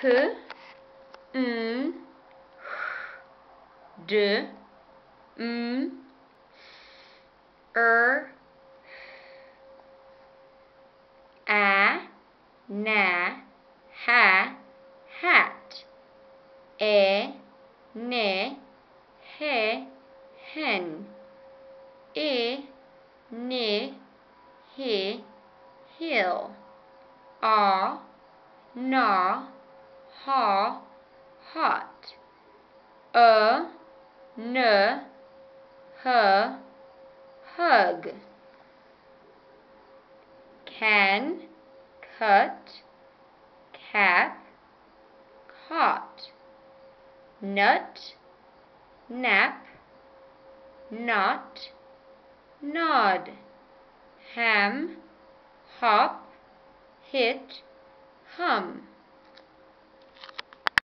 n, d, m, a, na, ha, hat, ne, he, hen, ni, he, hill, na, ha, hot, n, hug, can, cut, cap, caught, nut, nap, knot, nod, ham, hop, hit, hum.